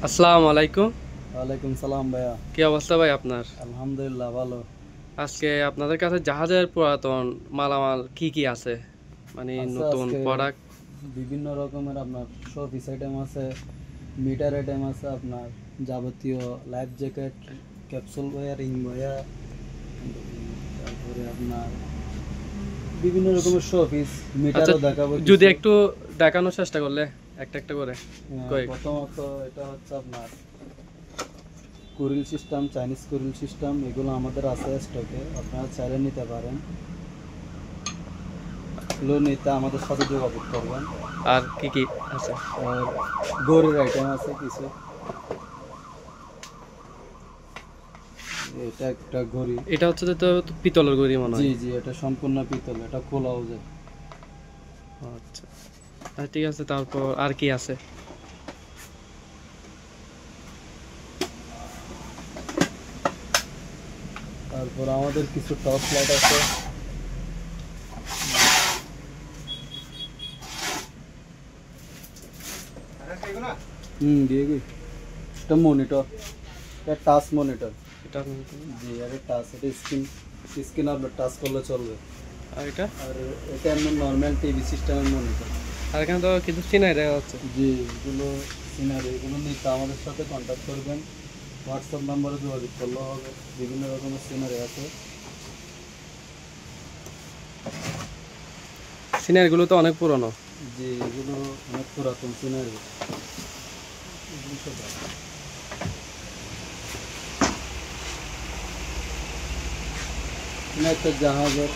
আসসালামু আলাইকুম। ওয়ালাইকুম সালাম ভাইয়া। কি অবস্থা ভাই আপনার? আলহামদুলিল্লাহ ভালো। আজকে আপনাদের কাছে জাহাজের পুরাতন মালামাল কি কি আছে, মানে আছে নতুন আজকে প্রোডাক্ট? বিভিন্ন রকমের আপনার শোপিস আইটেম আছে, মিটার আইটেম আছে, আপনার যাবতীয় লাইফ জ্যাকেট, ক্যাপসুল বয়া, রিং বয়া, তারপরে আপনার বিভিন্ন রকমের শোপিস আচ্ছা, মিটারও দেখাবো যদি কিছু। একটু দেখানোর চেষ্টা করলে একটা একটা করে কয়েক। প্রথমত এটা হচ্ছে আপনার Kuril system, Chinese Kuril system, এগুলো আমাদের আছে স্টকে, আপনারা চাইলে নিতে পারেন। এগুলো নিতে আমাদের সাথে যোগাযোগ করবেন। আর কি কি আছে? আর গড়ির আইটেম আছে কিছু। এটা একটা ঘড়ি। এটা হচ্ছে যে তো পিতলের গড়ি মনে জি হয়। জি, এটা সম্পূর্ণ পিতল, এটা খোলাও যায়। আচ্ছা, ঠিক আছে। তারপর আর কি আছে? তারপর আমাদের কিছু টর্চ লাইট আছে। দিয়ে গই। এটা মনিটর, এটা টাচ মনিটর। এটা জি, এটা টাচ, এটা স্ক্রিন আপনার টাচ করলে চলবে। আর এটা? আর এটা এমন নর্মাল টিভি সিস্টেমের মনিটর। আর এখানে তো কিছু চিনাই দেখা যাচ্ছে। জি, এগুলো সিনারি, এগুলো নিতে আমাদের সাথে কন্ট্যাক্ট করবেন। হোয়াটসঅ্যাপ নাম্বারে যোগাযোগ করলেও হবে। বিভিন্ন রকমের সিনারি আছে। সিনারিগুলো তো অনেক পুরনো। জি, এগুলো অনেক পুরাতন সিনারি। একটা জাহাজের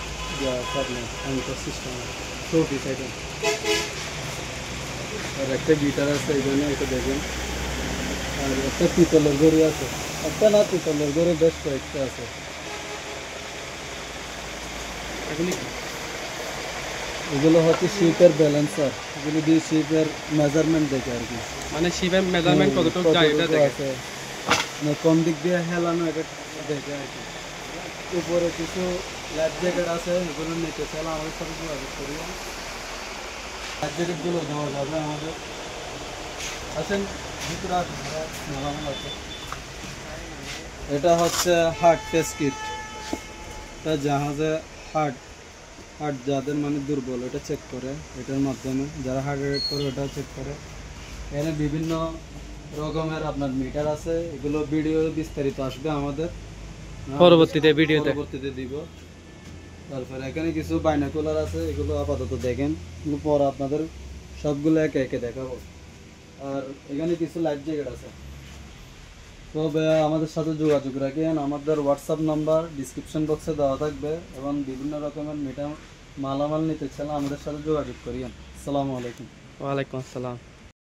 অ্যাঙ্কর সিস্টেম শোপিস আইটেম। আর একটা গিটার আছে এখানে, এটা দেখেন। আর একটা পিতলের ঘড়ি আছে, একটা না পিতলের ঘড়ি বেশ কয়েকটা আছে। এগুলি কি? এগুলো হচ্ছে শিপের ব্যালেন্সার, এগুলো দিয়ে শিপের মেজারমেন্ট দেখে আর কি। মানে শিপের মেজারমেন্ট কতটুকু যায় এটা দেখে। আছে, মানে কোন দিক দিয়ে হেলানো এটা দেখে আর কি। উপরে কিছু লাইফ জ্যাকেট আছে, এগুলো নিতে চাইলে আমাদের সাথে যোগাযোগ করি। লাইফ জ্যাকেটগুলো দেওয়া যাবে আমাদের। আসেন ভিতরে আসেন, মেলামাল আছে। এটা হচ্ছে হার্ট টেস্ট কিট। এটা জাহাজে হার্ট হার্ট যাদের মানে দুর্বল, এটা চেক করে। এটার মাধ্যমে যারা হার্ট রেট করে ওটা চেক করে। এখানে বিভিন্ন রকমের আপনার মিটার আছে, এগুলো ভিডিও বিস্তারিত আসবে আমাদের পরবর্তীতে দিব। তারপরে এখানে কিছু বাইনাকুলার আছে, এগুলো আপাতত দেখেন, এগুলো পর আপনাদের সবগুলো একে একে দেখাবো। আর এখানে কিছু লাইফ জ্যাকেট আছে। তবে আমাদের সাথে যোগাযোগ রাখেন, আমাদের হোয়াটসঅ্যাপ নাম্বার ডিসক্রিপশন বক্সে দেওয়া থাকবে, এবং বিভিন্ন রকমের মালামাল নিতে চাইলে আমাদের সাথে যোগাযোগ করিয়েন। আসসালামু আলাইকুম। ওয়ালাইকুম আসসালাম।